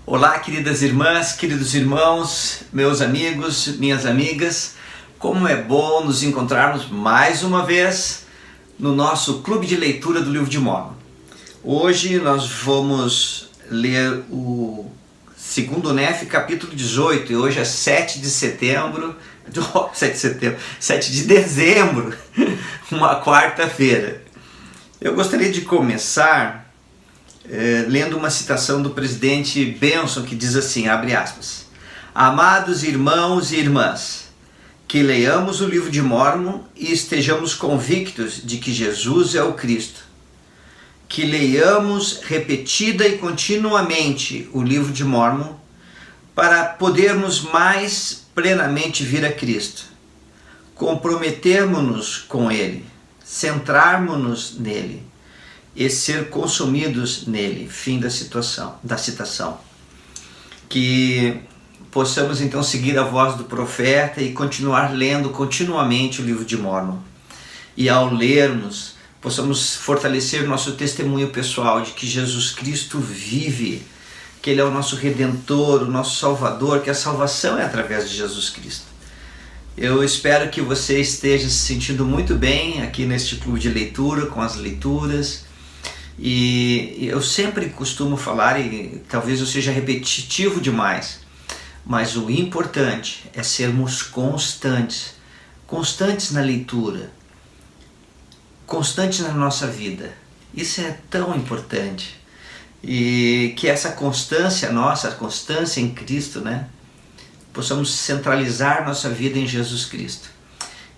Olá, queridas irmãs, queridos irmãos, meus amigos, minhas amigas. Como é bom nos encontrarmos mais uma vez no nosso clube de leitura do livro de Mórmon. Hoje nós vamos ler o segundo Nef, capítulo 18, e hoje é 7 de dezembro, uma quarta-feira. Eu gostaria de começar lendo uma citação do presidente Benson, que diz assim, abre aspas: "Amados irmãos e irmãs, que leiamos o livro de Mórmon e estejamos convictos de que Jesus é o Cristo. Que leiamos repetida e continuamente o livro de Mórmon para podermos mais plenamente vir a Cristo. Comprometermos-nos com Ele, centrarmos-nos nele e ser consumidos nele." Fim da citação. Que possamos então seguir a voz do profeta e continuar lendo continuamente o livro de Mórmon. E ao lermos, possamos fortalecer nosso testemunho pessoal de que Jesus Cristo vive, que Ele é o nosso Redentor, o nosso Salvador, que a salvação é através de Jesus Cristo. Eu espero que você esteja se sentindo muito bem aqui neste clube de leitura, com as leituras. E eu sempre costumo falar, e talvez eu seja repetitivo demais, mas o importante é sermos constantes na leitura, constantes na nossa vida. Isso é tão importante. E que essa constância nossa, a constância em Cristo, possamos centralizar nossa vida em Jesus Cristo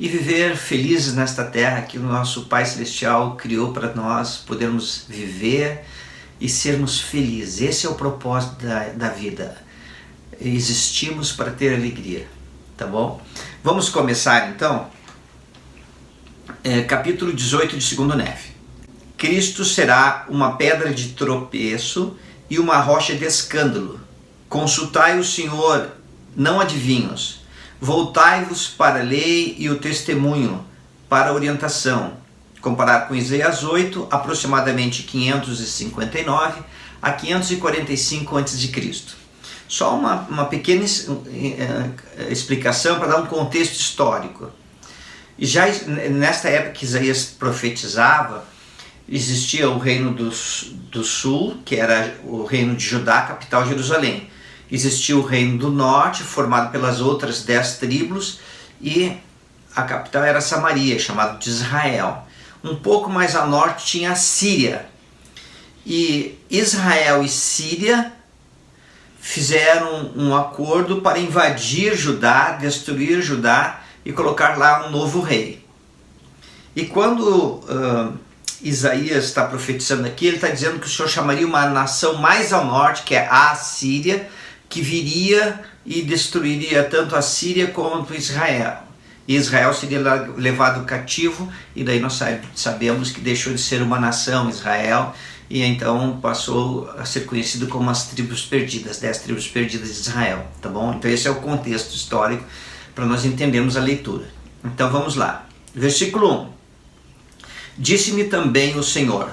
e viver felizes nesta terra que o nosso Pai Celestial criou para nós podermos viver e sermos felizes. Esse é o propósito da vida. Existimos para ter alegria, tá bom? Vamos começar então. Capítulo 18 de 2 Nef. Cristo será uma pedra de tropeço e uma rocha de escândalo. Consultai o Senhor, não adivinhos. Voltai-vos para a lei e o testemunho, para a orientação. Comparar com Isaías 8, aproximadamente 559 a 545 a.C. Só uma pequena explicação para dar um contexto histórico. E já nesta época que Isaías profetizava, existia o reino do sul, que era o reino de Judá, capital Jerusalém. Existia o reino do norte, formado pelas outras 10 tribos, e a capital era Samaria, chamado de Israel. Um pouco mais a norte tinha a Síria. E Israel e Síria fizeram um acordo para invadir Judá, destruir Judá e colocar lá um novo rei. E quando Isaías está profetizando aqui, ele está dizendo que o Senhor chamaria uma nação mais ao norte, que é a Síria, que viria e destruiria tanto a Síria quanto Israel. E Israel seria levado cativo, e daí nós sabemos que deixou de ser uma nação, Israel, e então passou a ser conhecido como as tribos perdidas, 10 tribos perdidas de Israel, tá bom? Então esse é o contexto histórico para nós entendermos a leitura. Então vamos lá. Versículo 1. Disse-me também o Senhor: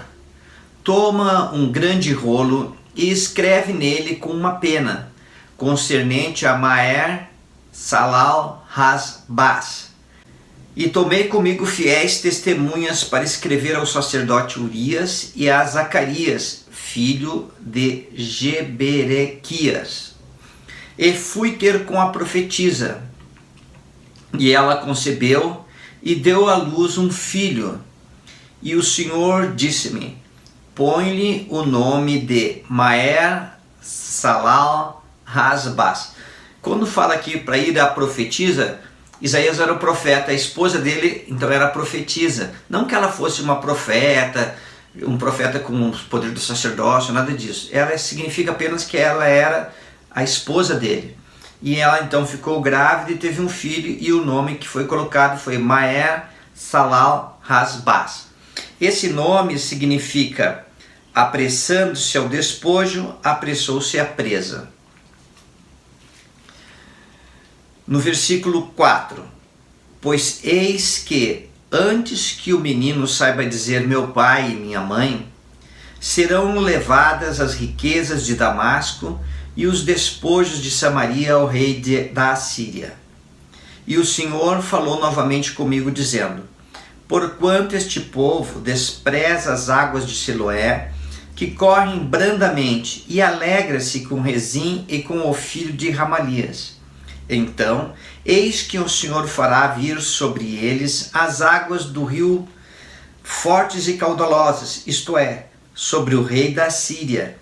toma um grande rolo e escreve nele com uma pena, concernente a Maer Salal Has-Baz. E tomei comigo fiéis testemunhas para escrever ao sacerdote Urias e a Zacarias, filho de Geberequias. E fui ter com a profetisa, e ela concebeu e deu à luz um filho. E o Senhor disse-me: põe-lhe o nome de Maer Salal Has-Baz. Quando fala aqui para ir à profetisa, Isaías era o profeta, a esposa dele então era a profetisa. Não que ela fosse uma profeta, um profeta com o poder do sacerdócio, nada disso. Ela significa apenas que ela era a esposa dele. E ela então ficou grávida e teve um filho, e o nome que foi colocado foi Maer Salal Has-Baz. Esse nome significa apressando-se ao despojo, apressou-se à presa. No versículo 4, pois eis que, antes que o menino saiba dizer meu pai e minha mãe, serão levadas as riquezas de Damasco e os despojos de Samaria ao rei da Assíria. E o Senhor falou novamente comigo, dizendo: porquanto este povo despreza as águas de Siloé, que correm brandamente, e alegra-se com Rezim e com o filho de Ramalias. Então, eis que o Senhor fará vir sobre eles as águas do rio fortes e caudalosas, isto é, sobre o rei da Síria,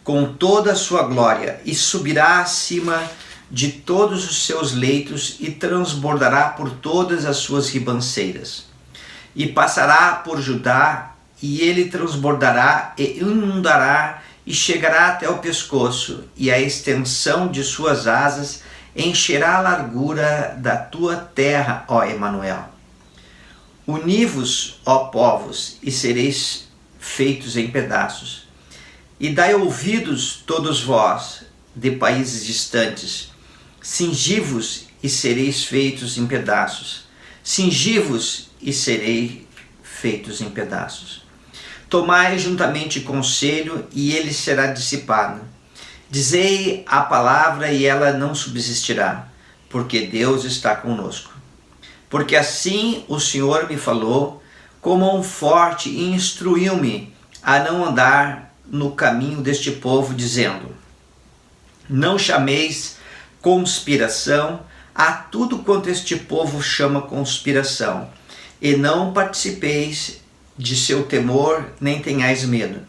com toda a sua glória, e subirá acima de todos os seus leitos e transbordará por todas as suas ribanceiras. E passará por Judá, e ele transbordará e inundará, e chegará até o pescoço, e a extensão de suas asas encherá a largura da tua terra, ó Emanuel. Uni-vos, ó povos, e sereis feitos em pedaços. E dai ouvidos, todos vós, de países distantes. Cingi-vos e sereis feitos em pedaços. Cingi-vos e serei feitos em pedaços. Tomai juntamente conselho, e ele será dissipado. Dizei a palavra, e ela não subsistirá, porque Deus está conosco. Porque assim o Senhor me falou, como um forte, e instruiu-me a não andar no caminho deste povo, dizendo: não chameis conspiração a tudo quanto este povo chama conspiração, e não participeis de seu temor, nem tenhais medo.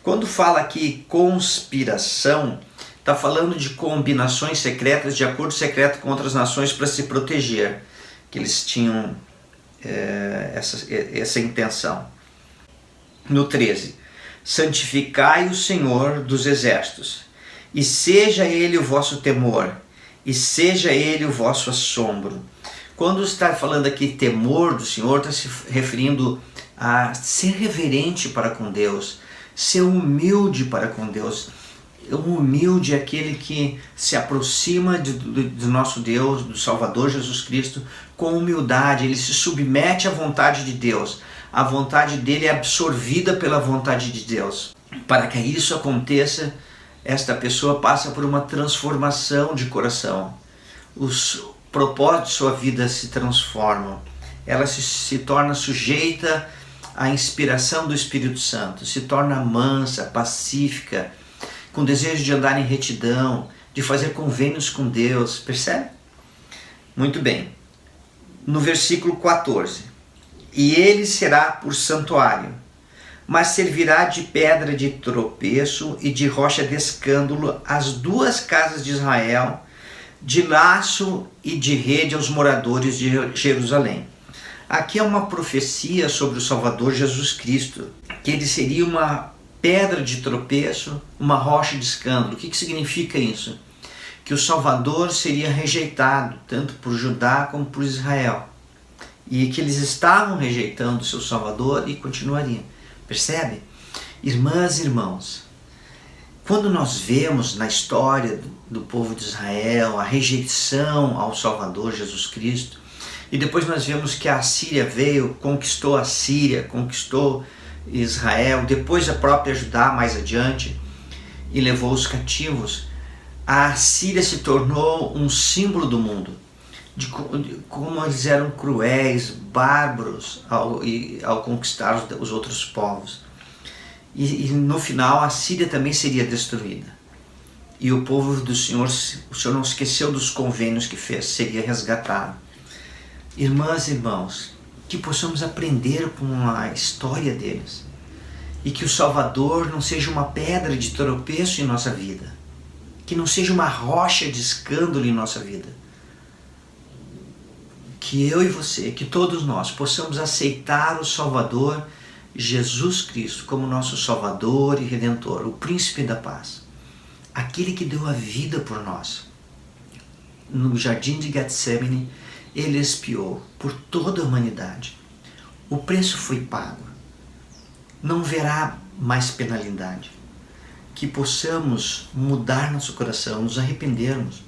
Quando fala aqui conspiração, está falando de combinações secretas, de acordo secreto com outras nações para se proteger, que eles tinham essa intenção. No 13, santificai o Senhor dos exércitos, e seja ele o vosso temor, e seja ele o vosso assombro. Quando está falando aqui temor do Senhor, está se referindo a ser reverente para com Deus, ser humilde para com Deus. O humilde é aquele que se aproxima do nosso Deus, do Salvador Jesus Cristo, com humildade. Ele se submete à vontade de Deus. A vontade dele é absorvida pela vontade de Deus. Para que isso aconteça, esta pessoa passa por uma transformação de coração. Os propósitos de sua vida se transformam. Ela se torna sujeita à inspiração do Espírito Santo, se torna mansa, pacífica, com desejo de andar em retidão, de fazer convênios com Deus, percebe? Muito bem. No versículo 14, e ele será por santuário, mas servirá de pedra de tropeço e de rocha de escândalo às duas casas de Israel, de laço e de rede aos moradores de Jerusalém. Aqui é uma profecia sobre o Salvador Jesus Cristo, que ele seria uma pedra de tropeço, uma rocha de escândalo. O que significa isso? Que o Salvador seria rejeitado, tanto por Judá como por Israel. E que eles estavam rejeitando o seu Salvador e continuariam. Percebe? Irmãs e irmãos, quando nós vemos na história do povo de Israel a rejeição ao Salvador Jesus Cristo, e depois nós vemos que a Assíria veio, conquistou a Síria, conquistou Israel, depois a própria Judá mais adiante, e levou os cativos, a Síria se tornou um símbolo do mundo, de como eles eram cruéis, bárbaros ao conquistar os outros povos. E no final a Síria também seria destruída. E o povo do Senhor, o Senhor não esqueceu dos convênios que fez, seria resgatado. Irmãs e irmãos, que possamos aprender com a história deles. E que o Salvador não seja uma pedra de tropeço em nossa vida. Que não seja uma rocha de escândalo em nossa vida. Que eu e você, que todos nós possamos aceitar o Salvador Jesus Cristo como nosso Salvador e Redentor, o Príncipe da Paz. Aquele que deu a vida por nós. No jardim de Getsemane, ele expiou por toda a humanidade. O preço foi pago. Não haverá mais penalidade. Que possamos mudar nosso coração, nos arrependermos,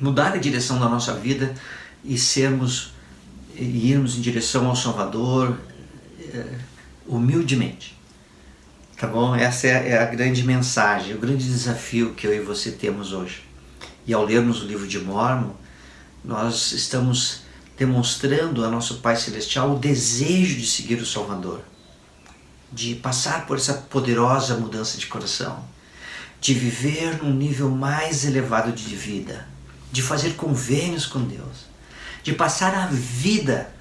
mudar a direção da nossa vida e irmos em direção ao Salvador humildemente. Tá bom? Essa é a grande mensagem, o grande desafio que eu e você temos hoje. E ao lermos o livro de Mórmon, nós estamos demonstrando a nosso Pai Celestial o desejo de seguir o Salvador, de passar por essa poderosa mudança de coração, de viver num nível mais elevado de vida, de fazer convênios com Deus, de passar a vida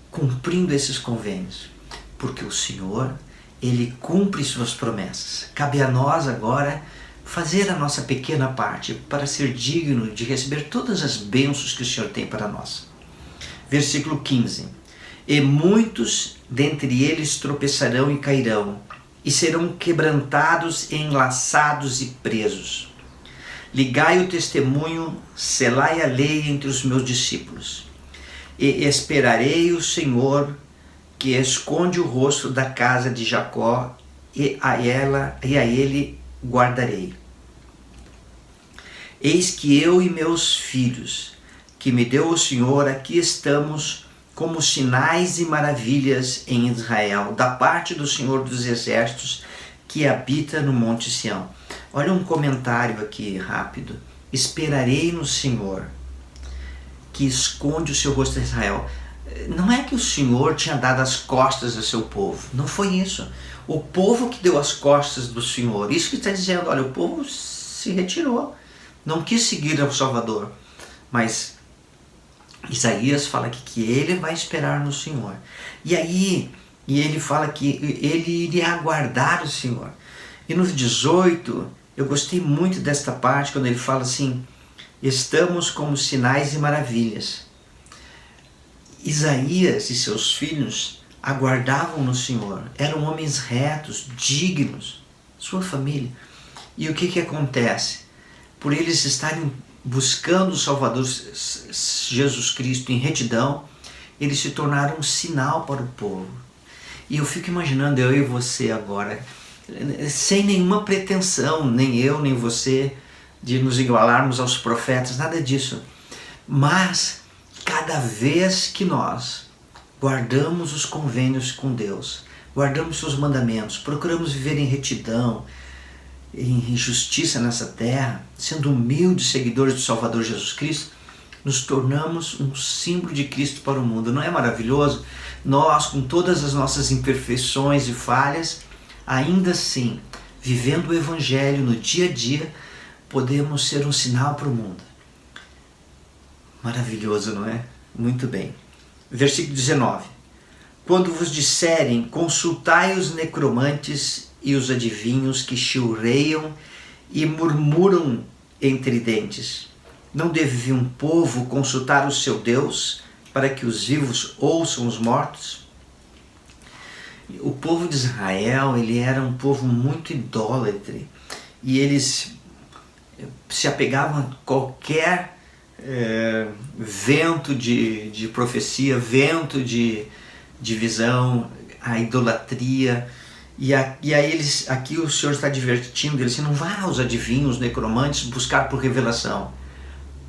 cumprindo esses convênios, porque o Senhor, Ele cumpre suas promessas. Cabe a nós agora fazer a nossa pequena parte para ser digno de receber todas as bênçãos que o Senhor tem para nós. Versículo 15. E muitos dentre eles tropeçarão e cairão, e serão quebrantados, enlaçados e presos. Ligai o testemunho, selai a lei entre os meus discípulos. E esperarei o Senhor, que esconde o rosto da casa de Jacó, e a ele guardarei. Eis que eu e meus filhos, que me deu o Senhor, aqui estamos como sinais e maravilhas em Israel, da parte do Senhor dos Exércitos, que habita no Monte Sião. Olha um comentário aqui rápido. Esperarei no Senhor, que esconde o seu rosto de Israel. Não é que o Senhor tinha dado as costas ao seu povo. Não foi isso. O povo que deu as costas do Senhor. Isso que está dizendo, olha, o povo se retirou. Não quis seguir ao Salvador. Mas Isaías fala aqui que ele vai esperar no Senhor. E ele fala que ele iria aguardar o Senhor. E no 18, eu gostei muito desta parte, quando ele fala assim, estamos como sinais e maravilhas. Isaías e seus filhos aguardavam no Senhor, eram homens retos, dignos, sua família. E o que acontece? Por eles estarem buscando o Salvador Jesus Cristo em retidão, eles se tornaram um sinal para o povo. E eu fico imaginando eu e você agora, sem nenhuma pretensão, nem eu nem você, de nos igualarmos aos profetas, nada disso. Mas cada vez que nós guardamos os convênios com Deus, guardamos seus mandamentos, procuramos viver em retidão, em justiça nessa terra, sendo humildes seguidores do Salvador Jesus Cristo, nos tornamos um símbolo de Cristo para o mundo. Não é maravilhoso? Nós, com todas as nossas imperfeições e falhas, ainda assim, vivendo o Evangelho no dia a dia, podemos ser um sinal para o mundo. Maravilhoso, não é? Muito bem. Versículo 19. Quando vos disserem, consultai os necromantes e os adivinhos que chilreiam e murmuram entre dentes. Não deve um povo consultar o seu Deus para que os vivos ouçam os mortos? O povo de Israel, ele era um povo muito idólatre e eles se apegavam a qualquer vento de profecia, vento de visão, a idolatria. E aí aqui o Senhor está advertindo eles, não vá aos adivinhos, necromantes, buscar por revelação.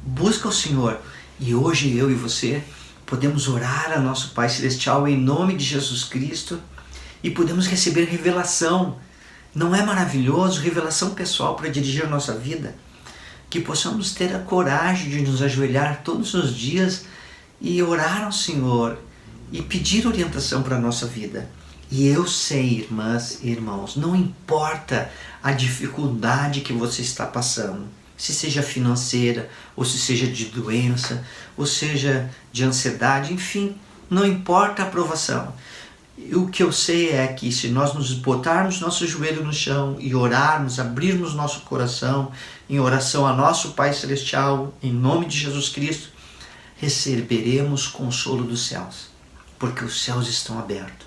Busca o Senhor. E hoje eu e você podemos orar a nosso Pai Celestial em nome de Jesus Cristo e podemos receber revelação. Não é maravilhoso? Revelação pessoal para dirigir a nossa vida. Que possamos ter a coragem de nos ajoelhar todos os dias e orar ao Senhor e pedir orientação para a nossa vida. E eu sei, irmãs e irmãos, não importa a dificuldade que você está passando, se seja financeira, ou se seja de doença, ou seja de ansiedade, enfim, não importa a provação. O que eu sei é que se nós nos botarmos nosso joelho no chão e orarmos, abrirmos nosso coração em oração a nosso Pai Celestial, em nome de Jesus Cristo, receberemos consolo dos céus, porque os céus estão abertos.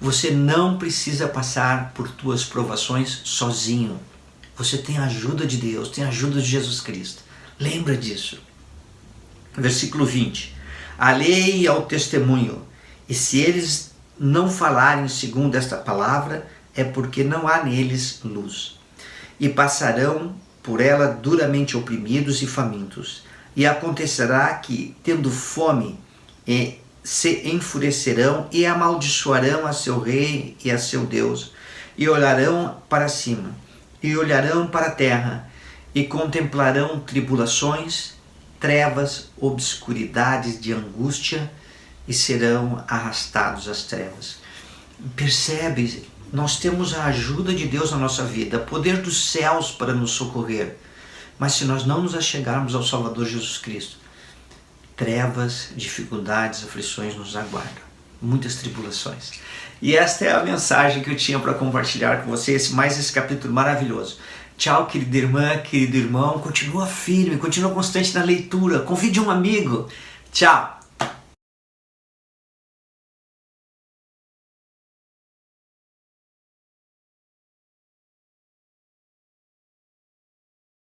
Você não precisa passar por tuas provações sozinho. Você tem a ajuda de Deus, tem a ajuda de Jesus Cristo. Lembra disso. Versículo 20. A lei e ao testemunho, e se eles não falarem segundo esta palavra, é porque não há neles luz. E passarão por ela duramente oprimidos e famintos. E acontecerá que, tendo fome, se enfurecerão e amaldiçoarão a seu rei e a seu Deus, e olharão para cima, e olharão para a terra, e contemplarão tribulações, trevas, obscuridades de angústia, e serão arrastados às trevas. Percebe? Nós temos a ajuda de Deus na nossa vida, o poder dos céus para nos socorrer. Mas se nós não nos achegarmos ao Salvador Jesus Cristo, trevas, dificuldades, aflições nos aguardam. Muitas tribulações. E esta é a mensagem que eu tinha para compartilhar com vocês, mais esse capítulo maravilhoso. Tchau, querida irmã, querido irmão. Continua firme, continua constante na leitura. Convide um amigo. Tchau.